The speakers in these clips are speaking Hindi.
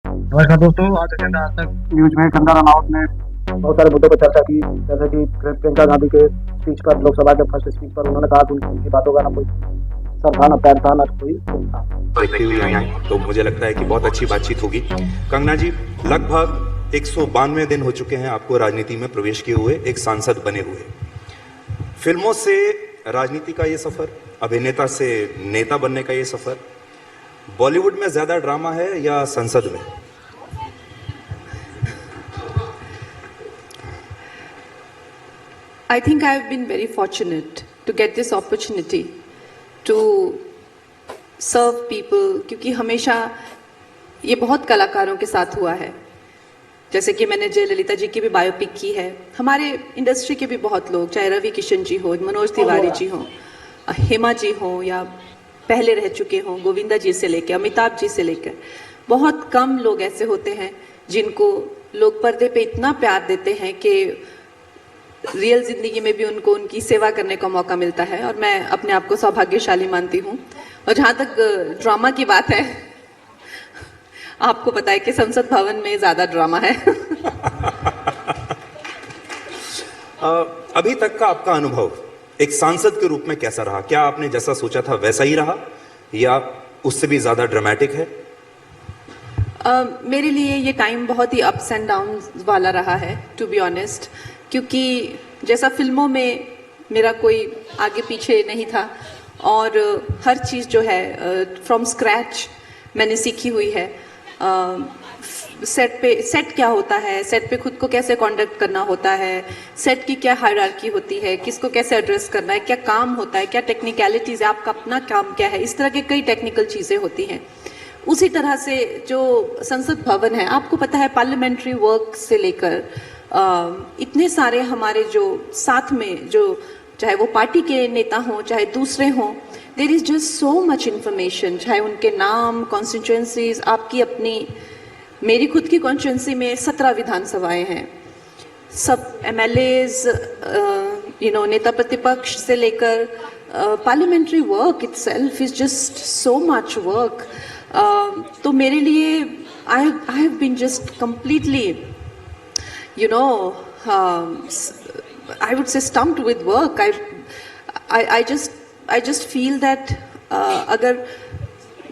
नमस्कार दोस्तों, आज एजेंडा आज तक न्यूज में कंगना रनौत ने बहुत सारे मुद्दों पर चर्चा की, जैसे कि प्रियंका गांधी के स्पीच पर, लोकसभा के फर्स्ट स्पीच पर उन्होंने कहा कि उनकी बातों का ना कोई सर था, ना पैर था, ना कोई सुर था। देखते हुए आई तो मुझे लगता है कि बहुत अच्छी बातचीत होगी। कंगना जी, लगभग 192 दिन हो चुके हैं आपको राजनीति में प्रवेश किए हुए, एक सांसद बने हुए। फिल्मों से राजनीति का ये सफर, अभिनेता से नेता बनने का ये सफर, बॉलीवुड में ज्यादा ड्रामा है या संसद में? I think I've been very fortunate to get this opportunity to serve people, क्योंकि हमेशा ये बहुत कलाकारों के साथ हुआ है। जैसे कि मैंने जयललिता जी की भी बायोपिक की है, हमारे इंडस्ट्री के भी बहुत लोग, चाहे रवि किशन जी हो, मनोज तिवारी जी हो, हेमा जी हो, या पहले रह चुके हों गोविंदा जी से लेकर अमिताभ जी से लेकर, बहुत कम लोग ऐसे होते हैं जिनको लोग पर्दे पे इतना प्यार देते हैं कि रियल जिंदगी में भी उनको उनकी सेवा करने का मौका मिलता है। और मैं अपने आप को सौभाग्यशाली मानती हूँ। और जहाँ तक ड्रामा की बात है, आपको पता है कि संसद भवन में ज्यादा ड्रामा है। अभी तक का आपका अनुभव एक सांसद के रूप में कैसा रहा? क्या आपने जैसा सोचा था वैसा ही रहा या उससे भी ज्यादा ड्रामेटिक है? मेरे लिए ये टाइम बहुत ही अप्स एंड डाउन वाला रहा है, टू बी ऑनेस्ट, क्योंकि जैसा फिल्मों में मेरा कोई आगे पीछे नहीं था और हर चीज़ जो है फ्रॉम स्क्रैच मैंने सीखी हुई है। सेट क्या होता है, सेट पे खुद को कैसे कंडक्ट करना होता है, सेट की क्या हायरार्की होती है, किसको कैसे एड्रेस करना है, क्या काम होता है, क्या टेक्निकलिटीज है, आपका अपना काम क्या है, इस तरह के कई टेक्निकल चीज़ें होती हैं। उसी तरह से जो संसद भवन है, आपको पता है, पार्लियामेंट्री वर्क से लेकर इतने सारे हमारे जो साथ में, जो चाहे वो पार्टी के नेता हों चाहे दूसरे हों, there is just so much information, चाहे उनके नाम, कॉन्स्टिट्यूएंसीज, आपकी अपनी, मेरी खुद की कॉन्स्टिट्यूएंसी में 17 विधानसभाएं हैं, सब एमएलएज, नेता प्रतिपक्ष से लेकर parliamentary work itself is just so much work. तो मेरे लिए I have been just completely I would say stumped with work. I just feel that अगर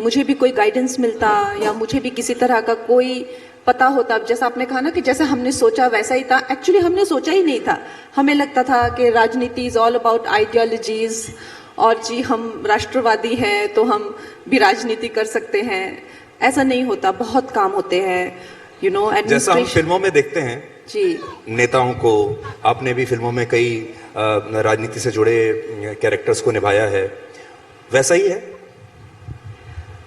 मुझे भी कोई गाइडेंस मिलता या मुझे भी किसी तरह का कोई पता होता, जैसा आपने कहा ना कि जैसा हमने सोचा वैसा ही था, एक्चुअली हमने सोचा ही नहीं था। हमें लगता था कि राजनीति इज ऑल अबाउट आइडियोलॉजीज, और जी हम राष्ट्रवादी हैं तो हम भी राजनीति कर सकते हैं। ऐसा नहीं होता, बहुत काम होते हैं, जैसा हम फिल्मों में देखते हैं जी, नेताओं को। आपने भी फिल्मों में कई राजनीति से जुड़े कैरेक्टर्स को निभाया है, वैसा ही है?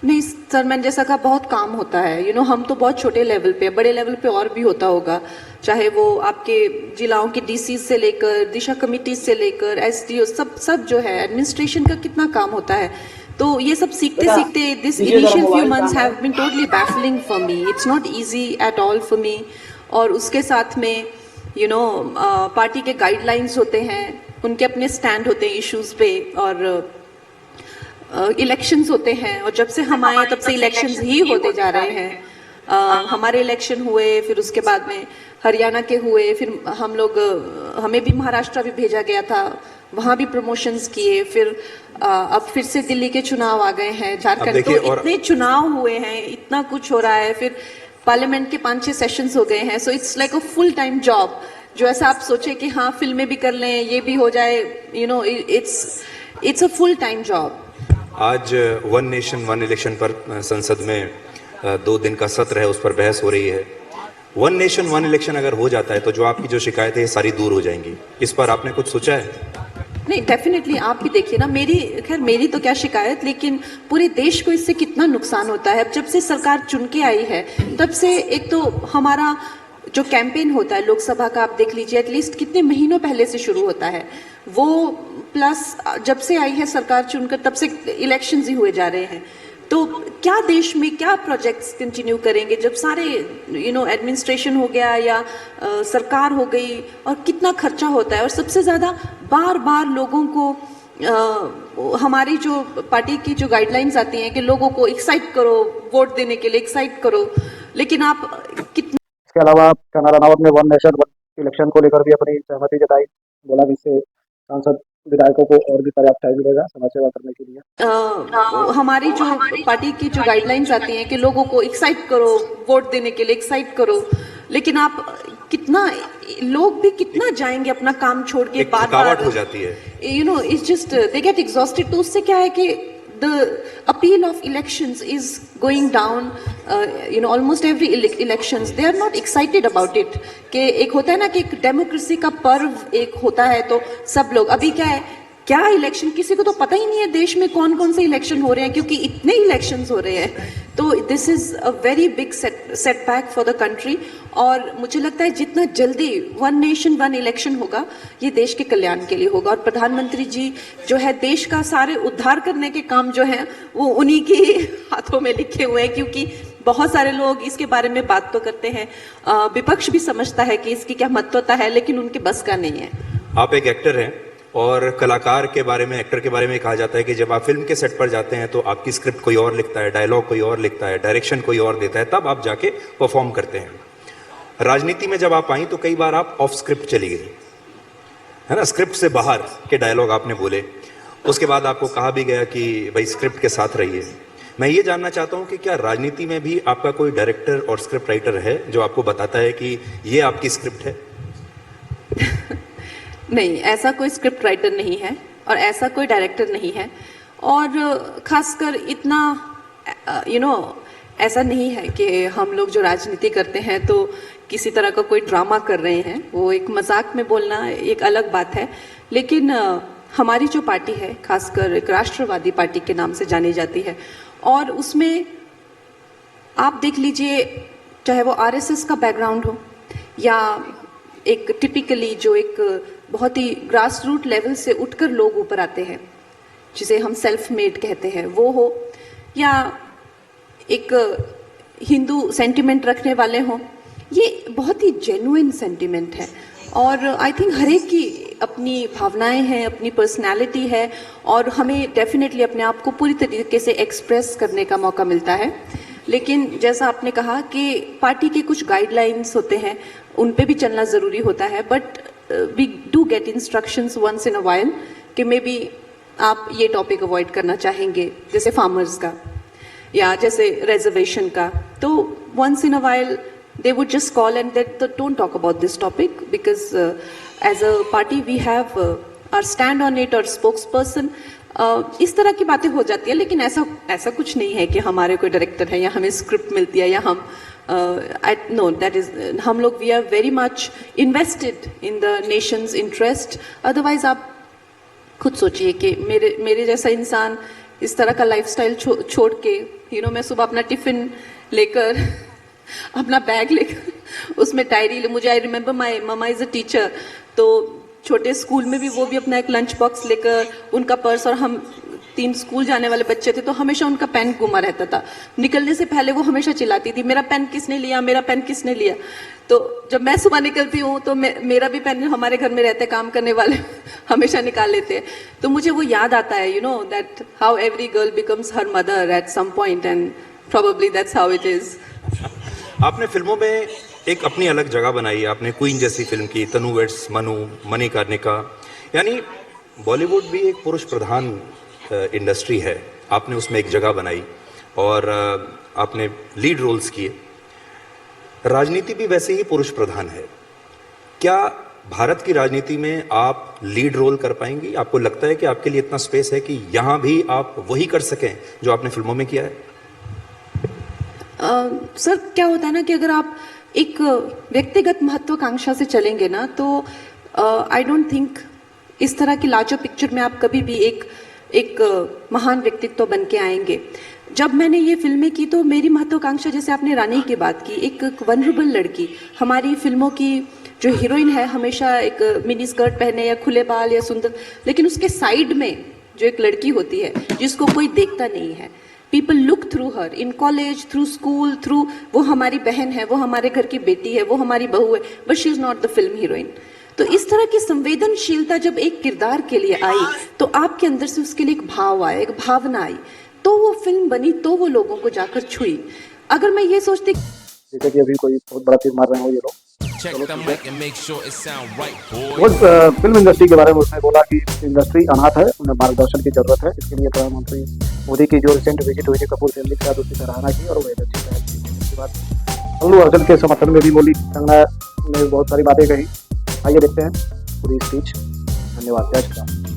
नहीं सर, मैंने जैसा कहा, बहुत काम होता है। हम तो बहुत छोटे लेवल पे, बड़े लेवल पे और भी होता होगा, चाहे वो आपके जिलाओं की डीसी से लेकर, दिशा कमिटी से लेकर, एसडीओ, सब जो है, एडमिनिस्ट्रेशन का कितना काम होता है। तो ये सब सीखते सीखते this initial few months have been totally baffling for me. It's not easy at all for me. और उसके साथ में पार्टी के गाइडलाइंस होते हैं, उनके अपने स्टैंड होते हैं इश्यूज पे, और इलेक्शंस होते हैं, और जब से हम आए तब से इलेक्शंस ही होते जा रहे हैं। हमारे इलेक्शन हुए, फिर उसके बाद में हरियाणा के हुए, फिर हमें भी महाराष्ट्र भी भेजा गया था, वहाँ भी प्रमोशंस किए, फिर अब फिर से दिल्ली के चुनाव आ गए हैं, झारखंड, तो इतने चुनाव हुए हैं, इतना कुछ हो रहा है, फिर पार्लियामेंट के 5-6 सेशंस हो गए हैं। So it's like a full time job, जो ऐसा आप सोचे कि हाँ फिल्में भी कर लें, ये भी हो जाए, it's a full time job. आज वन नेशन वन इलेक्शन पर संसद में 2 दिन का सत्र है, उस पर बहस हो रही है। वन नेशन वन इलेक्शन अगर हो जाता है तो जो आपकी जो शिकायतें हैं सारी दूर हो जाएंगी, इस पर आपने कुछ सोचा है? नहीं, डेफिनेटली। आप भी देखिए ना, मेरी तो क्या शिकायत, लेकिन पूरे देश को इससे कितना नुकसान होता है। जब से सरकार चुन के आई है तब से, एक तो हमारा जो कैंपेन होता है लोकसभा का, आप देख लीजिए, एटलीस्ट कितने महीनों पहले से शुरू होता है वो, प्लस जब से आई है सरकार चुनकर तब से इलेक्शंस ही हुए जा रहे हैं। तो क्या देश में क्या प्रोजेक्ट्स कंटिन्यू करेंगे जब सारे एडमिनिस्ट्रेशन हो गया या सरकार हो गई, और कितना खर्चा होता है। और सबसे ज़्यादा बार बार लोगों को हमारी जो पार्टी की जो गाइडलाइंस आती हैं कि लोगों को एक्साइट करो, वोट देने के लिए एक्साइट करो, लेकिन आप कितना इसके अलावा कंगना रनावत ने वन नेशन वन इलेक्शन को लेकर भी अपनी सहमति जताई, बोला कि इससे सांसद विधायकों को और भी पर्याप्त टाइम मिलेगा समाज सेवा करने के लिए। हमारी जो पार्टी की जो गाइडलाइंस आती हैं कि लोगों को एक्साइट करो, वोट देने के लिए एक्साइट करो, लेकिन आप कितना, लोग भी कितना जाएंगे अपना काम छोड़ के, एक थकावट हो जाती है, you know, it's just they get exhausted. तो उससे क्या है कि the appeal of elections is going down, almost every elections they are not excited about it। कि एक होता है ना कि एक डेमोक्रेसी का पर्व एक होता है, तो सब लोग, अभी क्या है, क्या इलेक्शन किसी को तो पता ही नहीं है देश में कौन कौन से इलेक्शन हो रहे हैं, क्योंकि इतने इलेक्शंस हो रहे हैं। तो this is a very big setback for the country. और मुझे लगता है जितना जल्दी वन नेशन वन इलेक्शन होगा, ये देश के कल्याण के लिए होगा। और प्रधानमंत्री जी जो है देश का सारे उद्धार करने के काम जो है वो उन्हीं के हाथों में लिखे हुए हैं, क्योंकि बहुत सारे लोग इसके बारे में बात तो करते हैं, विपक्ष भी समझता है कि इसकी क्या महत्वता है, लेकिन उनके बस का नहीं है। आप एक एक्टर हैं और कलाकार के बारे में, एक्टर के बारे में कहा जाता है कि जब आप फिल्म के सेट पर जाते हैं तो आपकी स्क्रिप्ट कोई और लिखता है, डायलॉग कोई और लिखता है, डायरेक्शन कोई और देता है, तब आप जाके परफॉर्म करते हैं। राजनीति में जब आप आई तो कई बार आप ऑफ स्क्रिप्ट चली गई, है ना, स्क्रिप्ट से बाहर के डायलॉग आपने बोले, उसके बाद आपको कहा भी गया कि भाई स्क्रिप्ट के साथ रहिए। मैं ये जानना चाहता हूँ कि क्या राजनीति में भी आपका कोई डायरेक्टर और स्क्रिप्ट राइटर है जो आपको बताता है कि ये आपकी स्क्रिप्ट है? नहीं, ऐसा कोई स्क्रिप्ट राइटर नहीं है और ऐसा कोई डायरेक्टर नहीं है। और खासकर इतना ऐसा नहीं है कि हम लोग जो राजनीति करते हैं तो किसी तरह का कोई ड्रामा कर रहे हैं। वो एक मजाक में बोलना एक अलग बात है, लेकिन हमारी जो पार्टी है खासकर एक राष्ट्रवादी पार्टी के नाम से जानी जाती है, और उसमें आप देख लीजिए, चाहे वो आरएसएस का बैकग्राउंड हो या एक टिपिकली जो एक बहुत ही ग्रास रूट लेवल से उठकर लोग ऊपर आते हैं, जिसे हम सेल्फ मेड कहते हैं, वो हो, या एक हिंदू सेंटिमेंट रखने वाले हों, ये बहुत ही जेन्युइन सेंटिमेंट है। और आई थिंक हर एक की अपनी भावनाएं हैं, अपनी पर्सनालिटी है, और हमें डेफिनेटली अपने आप को पूरी तरीके से एक्सप्रेस करने का मौका मिलता है। लेकिन जैसा आपने कहा कि पार्टी के कुछ गाइडलाइंस होते हैं, उन पे भी चलना ज़रूरी होता है, but we do get instructions once in a while कि मे बी आप ये टॉपिक अवॉइड करना चाहेंगे, जैसे फार्मर्स का या जैसे रिजर्वेशन का, तो once in a while they would just call and that don't talk about this topic because as a party we have our stand on it or spokesperson, इस तरह की बातें हो जाती है। लेकिन ऐसा कुछ नहीं है कि हमारे कोई डायरेक्टर है या हमें स्क्रिप्ट मिलती है या हम नो, दैट इज, हम लोग we are very much invested in the nation's interest. Otherwise आप खुद सोचिए कि मेरे जैसा इंसान इस तरह का लाइफस्टाइल छोड़ के मैं सुबह अपना टिफिन लेकर अपना बैग लेकर उसमें डायरी ले, मुझे I remember my mama is a teacher, तो छोटे स्कूल में भी वो भी अपना एक लंच बॉक्स लेकर, उनका पर्स, और हम 3 स्कूल जाने वाले बच्चे थे तो हमेशा उनका पेन गुमा रहता था। निकलने से पहले वो हमेशा चिल्लाती थी, मेरा पेन किसने लिया, मेरा पेन किसने लिया। तो जब मैं सुबह निकलती हूँ तो मेरा भी पेन हमारे घर में रहते, काम करने वाले हमेशा निकाल लेते हैं। तो मुझे वो याद आता है, that how every girl becomes her mother at some point, and probably that's how it is. आपने फिल्मों में एक अपनी अलग जगह बनाई। आपने क्वीन जैसी फिल्म की, तनु वेड्स मनु, मणिकर्णिका, यानी बॉलीवुड भी एक पुरुष प्रधान इंडस्ट्री है, आपने उसमें एक जगह बनाई और आपने लीड रोल्स किए। राजनीति भी वैसे ही पुरुष प्रधान है। क्या भारत की राजनीति में आप लीड रोल कर पाएंगी? आपको लगता है कि आपके लिए इतना स्पेस है कि यहाँ भी आप वही कर सकें जो आपने फिल्मों में किया है? सर, क्या होता है ना कि अगर आप एक व्यक्तिगत महत्वाकांक्षा से चलेंगे ना, तो आई डोंट थिंक इस तरह की लार्जर पिक्चर में आप कभी भी एक महान व्यक्तित्व बन के आएंगे। जब मैंने ये फिल्में की तो मेरी महत्वाकांक्षा, जैसे आपने रानी की बात की, एक वनरेबल लड़की, हमारी फिल्मों की जो हीरोइन है हमेशा एक मिनी स्कर्ट पहने या खुले बाल या सुंदर, लेकिन उसके साइड में जो एक लड़की होती है जिसको कोई देखता नहीं है, people look through her in college, through school, through, वो हमारी बहन है, वो हमारे घर की बेटी है, वो हमारी बहू है, but she is not the film heroine. तो इस तरह की संवेदनशीलता जब एक किरदार के लिए आई तो आपके अंदर से उसके लिए एक भाव आया, एक भावना आई, तो वो फिल्म बनी, तो वो लोगों को जाकर छुई। अगर मैं ये सोचती जैसे कि अभी कोई बहुत बड़ा तीर मार रहे हो ये लोग। Check the mic and make sure it sound right, boy. बहुत फिल्म इंडस्ट्री के बारे में उसने बोला कि इंडस्ट्री अनाथ है, उन्हें मार्गदर्शन की जरूरत है। इसके लिए प्रधानमंत्री मोदी की जो रिसेंट विजिट हुई थी कपूर फैमिली के साथ, उसकी सराहना की और वो एक अच्छी पहल की। इसके बाद अल्लू अर्जुन के समर्थन में भी बोली कंगना ने, बहुत सारी बातें कही। आइए देखते हैं पूरी स्पीच। धन्यवाद। जय श्री राम।